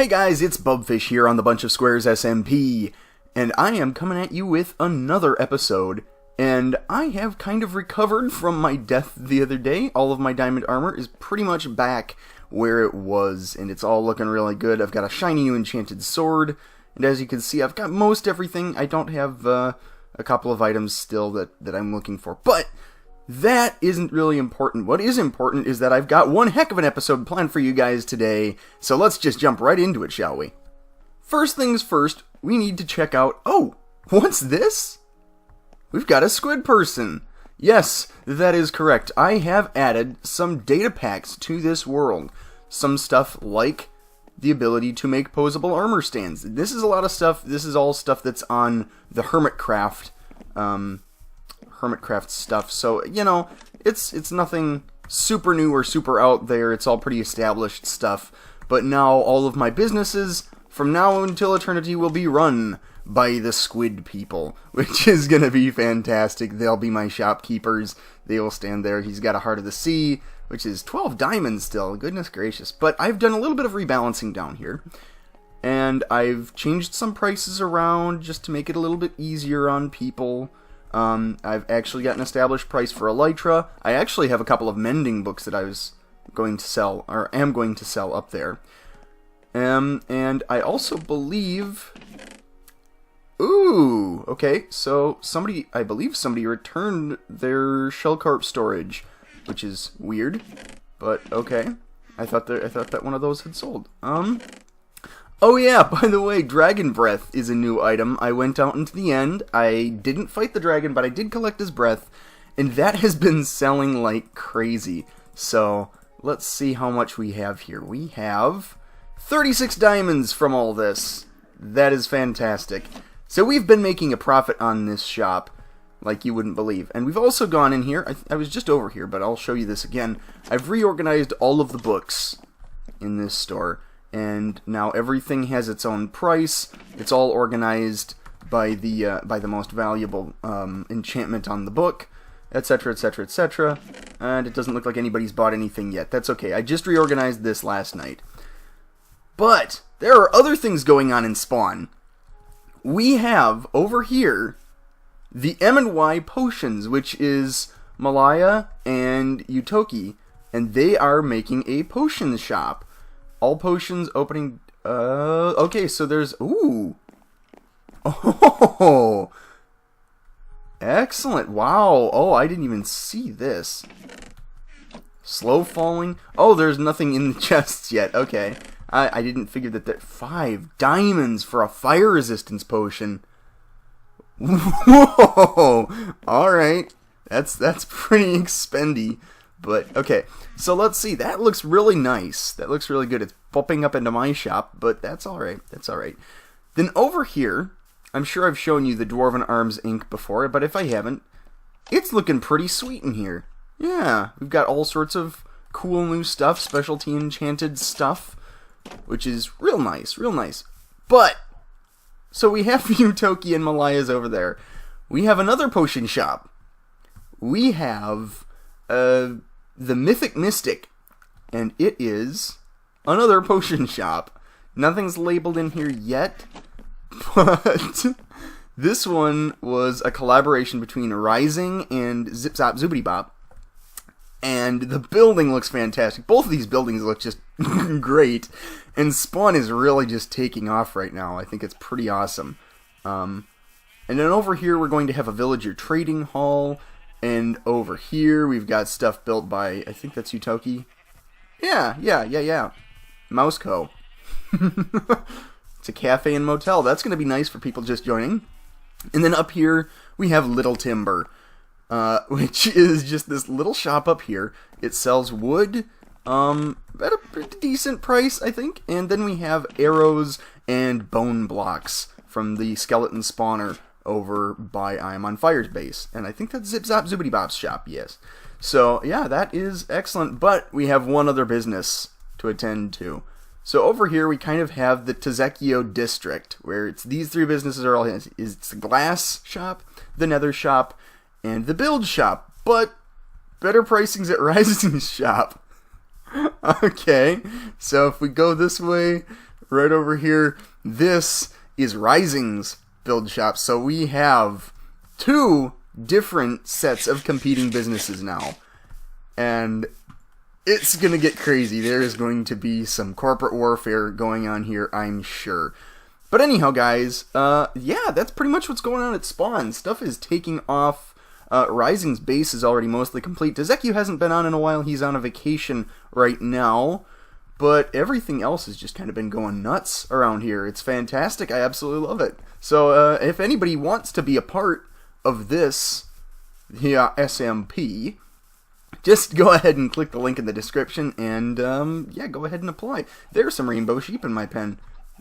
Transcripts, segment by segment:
Hey guys, it's Bubfish here on the BunchaSquares SMP, and I am coming at you with another episode, and I have kind of recovered from my death the other day. All of my diamond armor is pretty much back where it was, and it's all looking really good. I've got a shiny new enchanted sword, and as you can see, I've got most everything. I don't have a couple of items still that I'm looking for, but that isn't really important. What is important is that I've got one heck of an episode planned for you guys today, so let's just jump right into it, shall we? First things first, we need to check out... Oh, what's this? We've got a squid person. Yes, that is correct. I have added some data packs to this world. Some stuff like the ability to make posable armor stands. This is a lot of stuff. This is all stuff that's on the Hermitcraft stuff, so you know, it's nothing super new or super out there. It's all pretty established stuff, but now all of my businesses from now until eternity will be run by the squid people, which is gonna be fantastic. They'll be my shopkeepers. They will stand there. He's got a Heart of the Sea, which is 12 diamonds still, goodness gracious. But I've done a little bit of rebalancing down here, and I've changed some prices around just to make it a little bit easier on people. I've actually got an established price for Elytra. I actually have a couple of mending books that I was going to sell, or am going to sell up there. And I also believe... Ooh, okay, so I believe somebody returned their shellcarp storage, which is weird, but okay. I thought that one of those had sold. Oh yeah, by the way, Dragon Breath is a new item. I went out into the end. I didn't fight the dragon, but I did collect his breath, and that has been selling like crazy. So, let's see how much we have here. We have 36 diamonds from all this. That is fantastic. So we've been making a profit on this shop like you wouldn't believe. And we've also gone in here. I was just over here, but I'll show you this again. I've reorganized all of the books in this store. And now everything has its own price. It's all organized by the most valuable enchantment on the book, etc., etc., etc. And it doesn't look like anybody's bought anything yet. That's okay. I just reorganized this last night. But there are other things going on in Spawn. We have over here the M&Y potions, which is Malaya and Utoki, and they are making a potion shop. All potions opening... okay, so there's... Ooh! Oh! Excellent! Wow! Oh, I didn't even see this. Slow falling? Oh, there's nothing in the chests yet. Okay. I didn't figure that 5 diamonds for a fire resistance potion. Whoa! Alright. That's pretty expendy. But, okay, so let's see. That looks really nice. That looks really good. It's popping up into my shop, but that's alright. That's alright. Then over here, I'm sure I've shown you the Dwarven Arms ink before, but if I haven't, it's looking pretty sweet in here. Yeah, we've got all sorts of cool new stuff, specialty enchanted stuff, which is real nice, real nice. But, so we have Utoki and Malaya's over there. We have another potion shop. We have... the Mythic Mystic, and it is another potion shop. Nothing's labeled in here yet, but this one was a collaboration between Rising and Zip Zop Zoobity Bop, and the building looks fantastic. Both of these buildings look just great, and Spawn is really just taking off right now. I think it's pretty awesome. And then over here we're going to have a villager trading hall. And over here, we've got stuff built by, I think that's Utoki. Yeah. Mouseco. It's a cafe and motel. That's going to be nice for people just joining. And then up here, we have Little Timber, which is just this little shop up here. It sells wood at a pretty decent price, I think. And then we have arrows and bone blocks from the skeleton spawner over by I Am on Fire's base. And I think that's Zip Zop Zoobity Bop's shop, yes. So, yeah, that is excellent. But we have one other business to attend to. So over here we kind of have the Tezekio district, where it's these 3 businesses are all... It's the glass shop, the nether shop, and the build shop. But better pricing's at Rising's shop. Okay, so if we go this way, right over here, this is Rising's build shop. So we have 2 different sets of competing businesses now. And it's going to get crazy. There is going to be some corporate warfare going on here, I'm sure. But anyhow, guys, yeah, that's pretty much what's going on at Spawn. Stuff is taking off. Rising's base is already mostly complete. Dezekiu hasn't been on in a while. He's on a vacation right now. But everything else has just kind of been going nuts around here. It's fantastic. I absolutely love it. So if anybody wants to be a part of this SMP, just go ahead and click the link in the description and yeah, go ahead and apply. There's some rainbow sheep in my pen.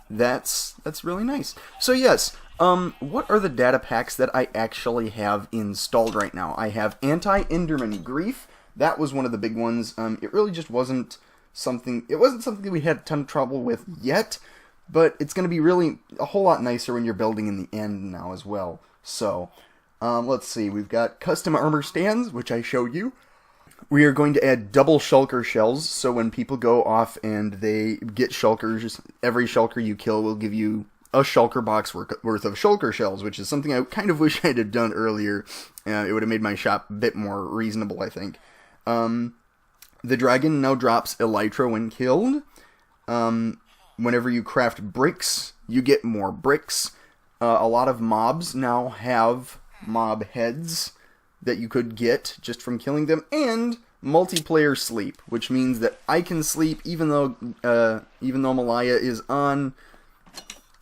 That's really nice. So yes, what are the data packs that I actually have installed right now? I have Anti-Enderman Grief. That was one of the big ones. It really just wasn't something that we had a ton of trouble with yet, but it's going to be really a whole lot nicer when you're building in the end now as well. So let's see, we've got custom armor stands, which I showed you. We are going to add double shulker shells, so when people go off and they get shulkers, every shulker you kill will give you a shulker box worth of shulker shells, which is something I kind of wish I had done earlier. It would have made my shop a bit more reasonable, I think. The dragon now drops elytra when killed. Whenever you craft bricks, you get more bricks. A lot of mobs now have mob heads that you could get just from killing them, and multiplayer sleep, which means that I can sleep even though Malaya is on.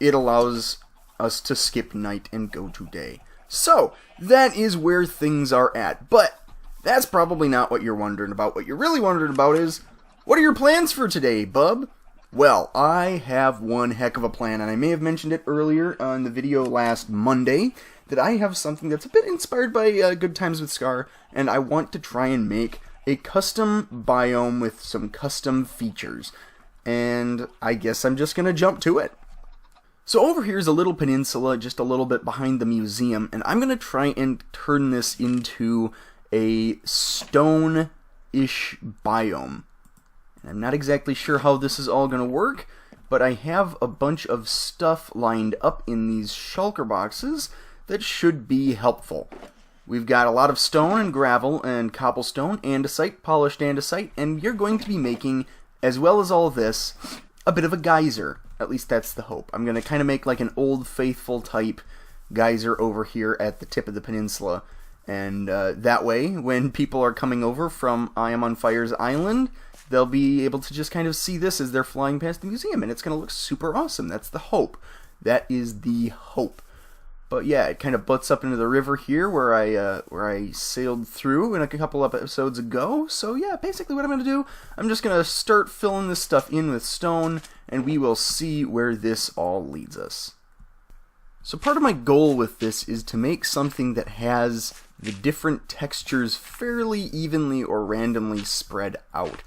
It allows us to skip night and go to day. So that is where things are at, but that's probably not what you're wondering about. What you're really wondering about is, what are your plans for today, bub? Well, I have one heck of a plan, and I may have mentioned it earlier on the video last Monday, that I have something that's a bit inspired by Good Times with Scar, and I want to try and make a custom biome with some custom features. And I guess I'm just going to jump to it. So over here is a little peninsula, just a little bit behind the museum, and I'm going to try and turn this into a stone-ish biome. And I'm not exactly sure how this is all going to work, but I have a bunch of stuff lined up in these shulker boxes that should be helpful. We've got a lot of stone and gravel and cobblestone, andesite, polished andesite, and you're going to be making, as well as all this, a bit of a geyser. At least that's the hope. I'm going to kind of make like an Old Faithful type geyser over here at the tip of the peninsula. And that way, when people are coming over from I Am on Fire's island, they'll be able to just kind of see this as they're flying past the museum, and it's going to look super awesome. That's the hope. That is the hope. But yeah, it kind of butts up into the river here where I sailed through in a couple of episodes ago. So yeah, basically what I'm going to do, I'm just going to start filling this stuff in with stone, and we will see where this all leads us. So part of my goal with this is to make something that has the different textures fairly evenly or randomly spread out.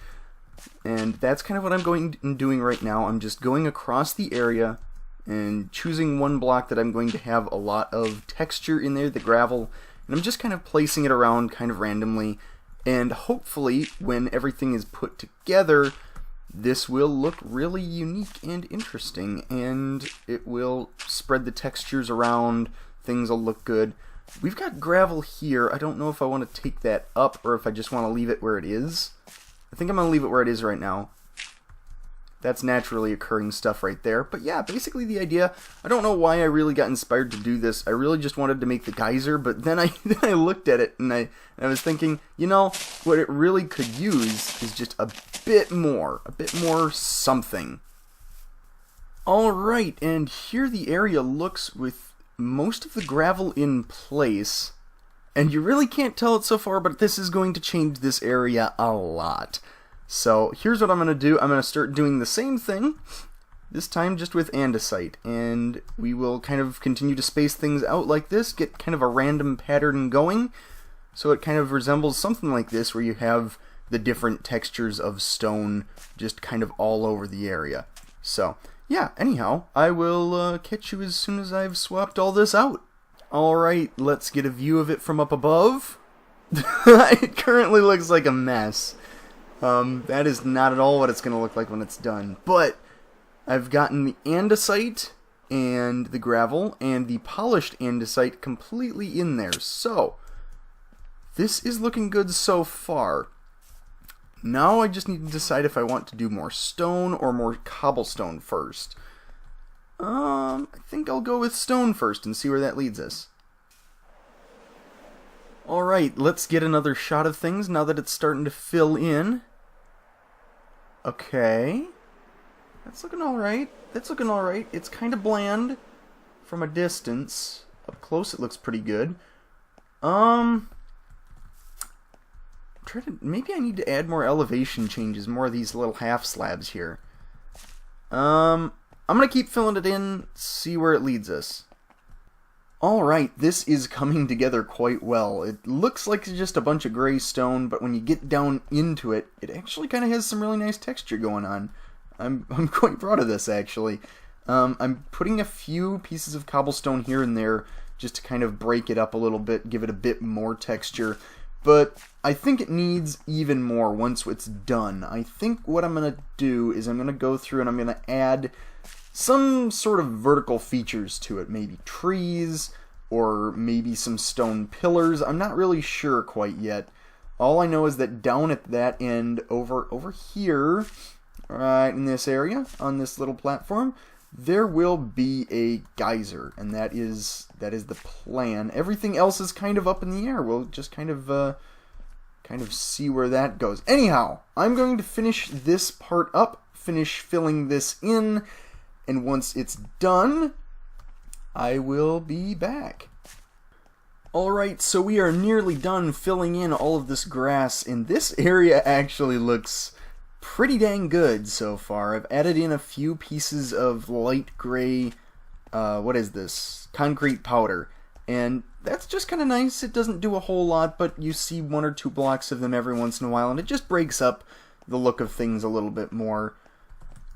And that's kind of what I'm doing right now. I'm just going across the area and choosing one block that I'm going to have a lot of texture in there, the gravel, and I'm just kind of placing it around kind of randomly, and hopefully when everything is put together, this will look really unique and interesting, and it will spread the textures around, things will look good. We've got gravel here. I don't know if I want to take that up or if I just want to leave it where it is. I think I'm going to leave it where it is right now. That's naturally occurring stuff right there. But yeah, basically the idea, I don't know why I really got inspired to do this. I really just wanted to make the geyser, but then I looked at it and I was thinking, you know, what it really could use is just a bit more something. Alright, and here the area looks with most of the gravel in place. And you really can't tell it so far, but this is going to change this area a lot. So here's what I'm going to do. I'm going to start doing the same thing, this time just with andesite. And we will kind of continue to space things out like this, get kind of a random pattern going. So it kind of resembles something like this, where you have the different textures of stone just kind of all over the area. So yeah, anyhow, I will catch you as soon as I've swapped all this out. Alright, let's get a view of it from up above. It currently looks like a mess. That is not at all what it's going to look like when it's done. But I've gotten the andesite and the gravel and the polished andesite completely in there. So, this is looking good so far. Now I just need to decide if I want to do more stone or more cobblestone first. I think I'll go with stone first and see where that leads us. Alright, let's get another shot of things now that it's starting to fill in. Okay. That's looking alright. That's looking alright. It's kind of bland from a distance. Up close it looks pretty good. Maybe I need to add more elevation changes, more of these little half slabs here. I'm gonna keep filling it in, see where it leads us. Alright, this is coming together quite well. It looks like it's just a bunch of gray stone, but when you get down into it, it actually kind of has some really nice texture going on. I'm quite proud of this, actually. I'm putting a few pieces of cobblestone here and there just to kind of break it up a little bit, give it a bit more texture. But I think it needs even more once it's done. I think what I'm going to do is I'm going to go through and I'm going to add some sort of vertical features to it. Maybe trees or maybe some stone pillars. I'm not really sure quite yet. All I know is that down at that end, over here, right in this area, on this little platform, there will be a geyser, and that is the plan. Everything else is kind of up in the air. We'll just kind of see where that goes. Anyhow, I'm going to finish this part up, finish filling this in, and once it's done, I will be back. Alright, so we are nearly done filling in all of this grass, and this area actually looks pretty dang good so far. I've added in a few pieces of light gray, what is this? Concrete powder. And that's just kind of nice. It doesn't do a whole lot, but you see one or two blocks of them every once in a while, and it just breaks up the look of things a little bit more.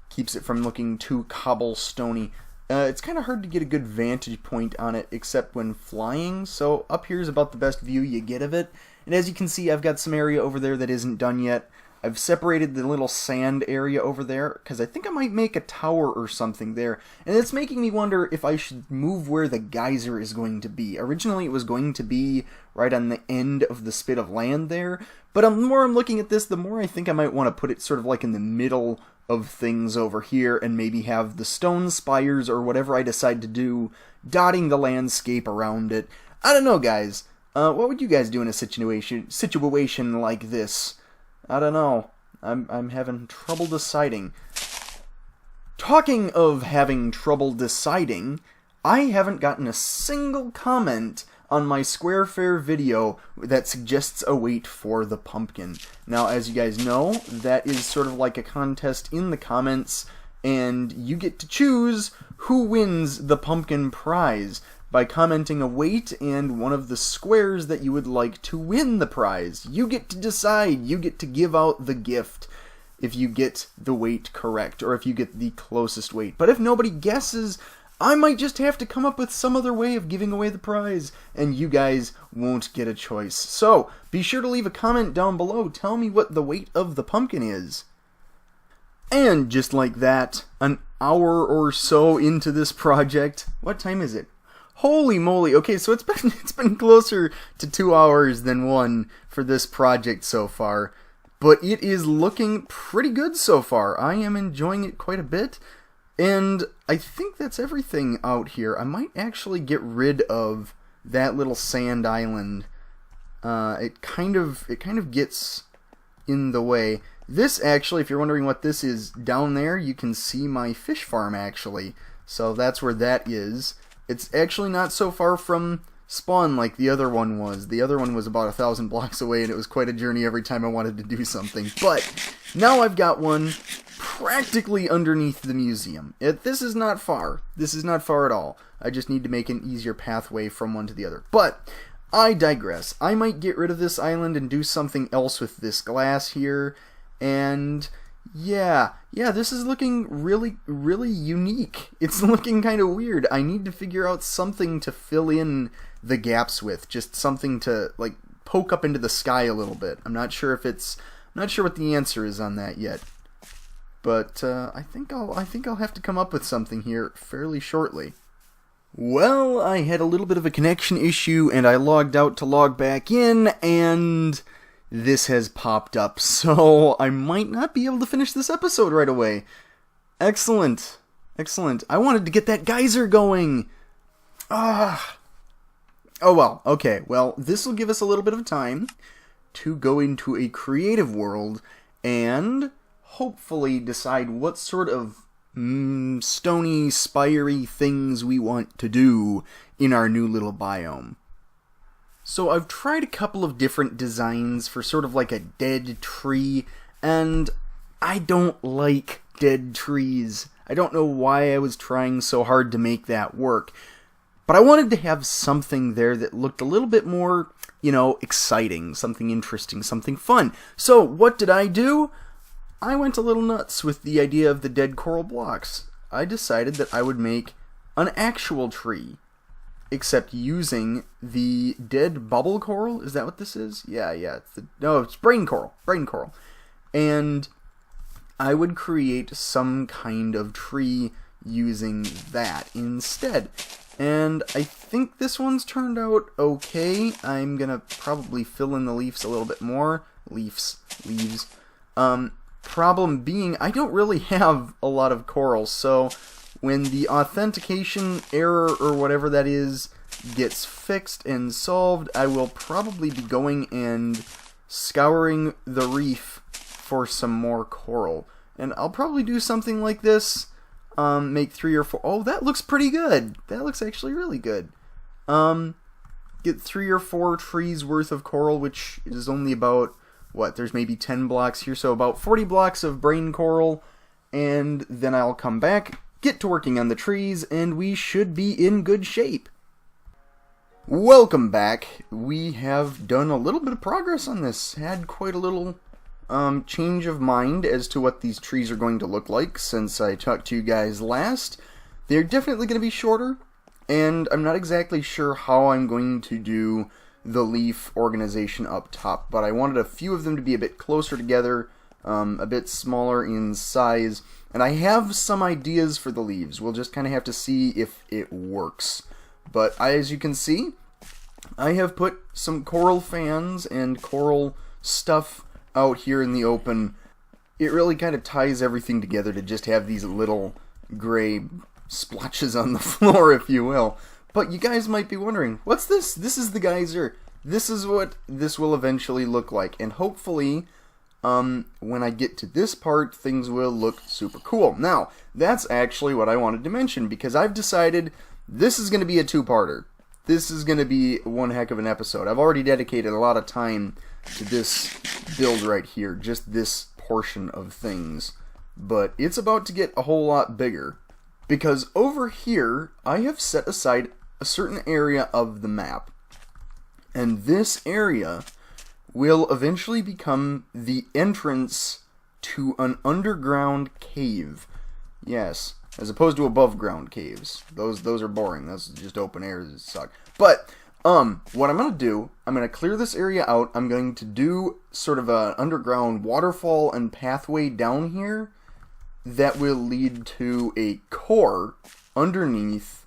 Keeps it from looking too cobblestony. It's kind of hard to get a good vantage point on it, except when flying, so up here is about the best view you get of it. And as you can see, I've got some area over there that isn't done yet. I've separated the little sand area over there, because I think I might make a tower or something there. And it's making me wonder if I should move where the geyser is going to be. Originally it was going to be right on the end of the spit of land there, but the more I'm looking at this, the more I think I might want to put it sort of like in the middle of things over here, and maybe have the stone spires or whatever I decide to do dotting the landscape around it. I don't know, guys. What would you guys do in a situation like this? I don't know. I'm having trouble deciding. Talking of having trouble deciding, I haven't gotten a single comment on my Square Fair video that suggests a weight for the pumpkin. Now, as you guys know, that is sort of like a contest in the comments, and you get to choose who wins the pumpkin prize by commenting a weight and one of the squares that you would like to win the prize. You get to decide. You get to give out the gift if you get the weight correct, or if you get the closest weight. But if nobody guesses, I might just have to come up with some other way of giving away the prize, and you guys won't get a choice. So, be sure to leave a comment down below. Tell me what the weight of the pumpkin is. And just like that, an hour or so into this project, what time is it? Holy moly! Okay, so it's been closer to 2 hours than 1 for this project so far, but it is looking pretty good so far. I am enjoying it quite a bit, and I think that's everything out here. I might actually get rid of that little sand island. It kind of gets in the way. This actually, if you're wondering what this is, down there you can see my fish farm actually. So that's where that is. It's actually not so far from spawn like the other one was. The other one was about 1,000 blocks away, and it was quite a journey every time I wanted to do something. But now I've got one practically underneath the museum. This is not far. This is not far at all. I just need to make an easier pathway from one to the other. But I digress. I might get rid of this island and do something else with this glass here. And yeah, this is looking really, really unique. It's looking kind of weird. I need to figure out something to fill in the gaps with. Just something to, like, poke up into the sky a little bit. I'm not sure what the answer is on that yet. but I think I'll have to come up with something here fairly shortly. Well, I had a little bit of a connection issue, and I logged out to log back in, and this has popped up, so I might not be able to finish this episode right away. Excellent. Excellent. I wanted to get that geyser going. Ah. Oh well, okay. Well, this will give us a little bit of time to go into a creative world and hopefully decide what sort of stony, spiry things we want to do in our new little biome. So I've tried a couple of different designs for sort of like a dead tree, and I don't like dead trees. I don't know why I was trying so hard to make that work, but I wanted to have something there that looked a little bit more, exciting, something interesting, something fun. So what did I do? I went a little nuts with the idea of the dead coral blocks. I decided that I would make an actual tree, except using the dead bubble coral. Is that what this is? Yeah. It's brain coral. And I would create some kind of tree using that instead. And I think this one's turned out okay. I'm gonna probably fill in the leaves a little bit more. Leaves. Problem being, I don't really have a lot of coral, so when the authentication error or whatever that is gets fixed and solved, I will probably be going and scouring the reef for some more coral. And I'll probably do something like this, make 3 or 4, oh, that looks pretty good, that looks actually really good. Get 3 or 4 trees worth of coral, which is only about, there's maybe 10 blocks here, so about 40 blocks of brain coral, and then I'll come back, get to working on the trees, and we should be in good shape. Welcome back. We have done a little bit of progress on this, had quite a little change of mind as to what these trees are going to look like since I talked to you guys last. They're definitely going to be shorter, and I'm not exactly sure how I'm going to do the leaf organization up top, but I wanted a few of them to be a bit closer together, a bit smaller in size, and I have some ideas for the leaves. We'll just kind of have to see if it works. But as you can see, I have put some coral fans and coral stuff out here in the open. It really kind of ties everything together to just have these little gray splotches on the floor, if you will. But you guys might be wondering, what's this? This is the geyser. This is what this will eventually look like. And hopefully, when I get to this part, things will look super cool. Now, that's actually what I wanted to mention, because I've decided this is going to be a two-parter. This is going to be one heck of an episode. I've already dedicated a lot of time to this build right here, just this portion of things. But it's about to get a whole lot bigger, because over here, I have set aside a certain area of the map. And this area will eventually become the entrance to an underground cave. Yes, as opposed to above ground caves. Those are boring. That's just open air. That suck. But what I'm going to do, I'm going to clear this area out. I'm going to do sort of an underground waterfall and pathway down here that will lead to a core underneath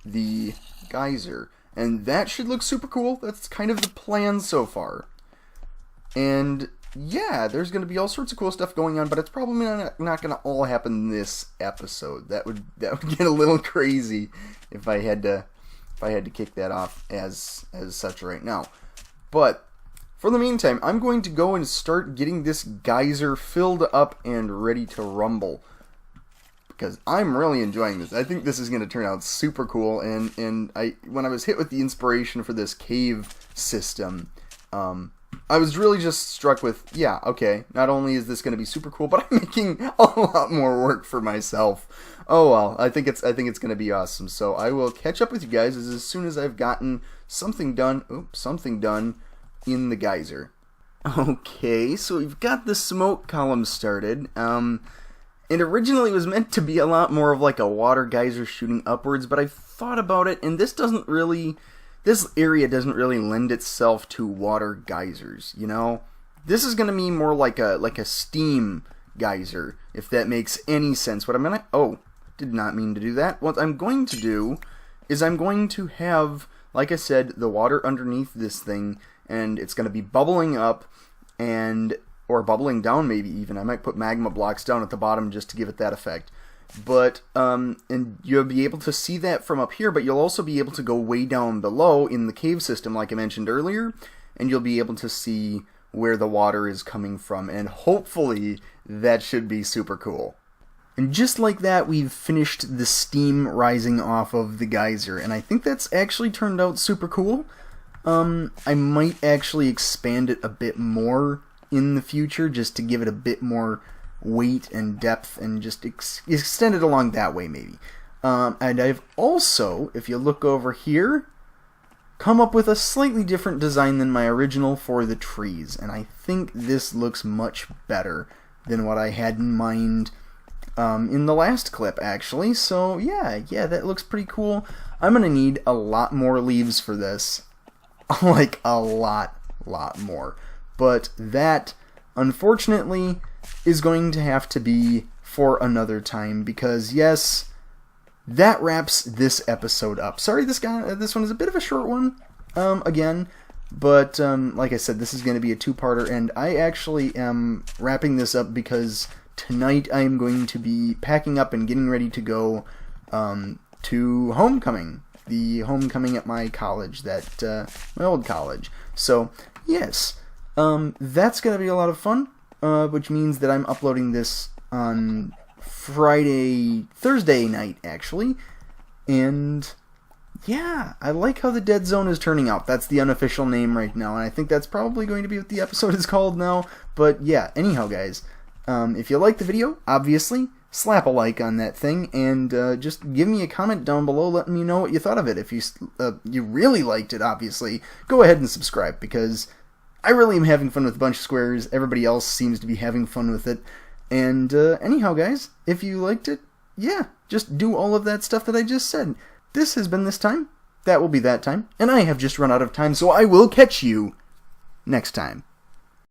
the geyser. And that should look super cool. That's kind of the plan so far. And yeah, there's going to be all sorts of cool stuff going on, but it's probably not going to all happen this episode. That would get a little crazy if I had to kick that off as such right now. But for the meantime, I'm going to go and start getting this geyser filled up and ready to rumble, because I'm really enjoying this. I think this is going to turn out super cool, and when I was hit with the inspiration for this cave system, I was really just struck with, yeah, okay, not only is this going to be super cool, but I'm making a lot more work for myself. Oh well, I think it's going to be awesome. So I will catch up with you guys as soon as I've gotten something done in the geyser. Okay, so we've got the smoke column started. And originally it was meant to be a lot more of like a water geyser shooting upwards, but I thought about it, and this area doesn't really lend itself to water geysers, you know? This is going to be more like a steam geyser, if that makes any sense. What I'm gonna... Oh, did not mean to do that. What I'm going to do is I'm going to have, like I said, the water underneath this thing, and it's going to be bubbling up, or bubbling down maybe even. I might put magma blocks down at the bottom just to give it that effect. But, and you'll be able to see that from up here, but you'll also be able to go way down below in the cave system, like I mentioned earlier, and you'll be able to see where the water is coming from, and hopefully that should be super cool. And just like that, we've finished the steam rising off of the geyser, and I think that's actually turned out super cool. I might actually expand it a bit more in the future, just to give it a bit more weight and depth, and just extend it along that way maybe. And I've also, if you look over here, come up with a slightly different design than my original for the trees, and I think this looks much better than what I had in mind in the last clip, actually. So yeah, that looks pretty cool. I'm gonna need a lot more leaves for this, like a lot more, but that unfortunately is going to have to be for another time, because yes, that wraps this episode up. Sorry, this one is a bit of a short one, again, but like I said, this is going to be a two-parter, and I actually am wrapping this up because tonight I am going to be packing up and getting ready to go to homecoming, the homecoming at my college, my old college. So yes, that's going to be a lot of fun, which means that I'm uploading this on Thursday night, actually, and yeah, I like how the Dead Zone is turning out. That's the unofficial name right now, and I think that's probably going to be what the episode is called now, but yeah, anyhow guys, if you liked the video, obviously, slap a like on that thing, and just give me a comment down below letting me know what you thought of it. If you really liked it, obviously, go ahead and subscribe, because I really am having fun with BunchaSquares. Everybody else seems to be having fun with it. And anyhow, guys, if you liked it, yeah, just do all of that stuff that I just said. This has been this time. That will be that time. And I have just run out of time, so I will catch you next time.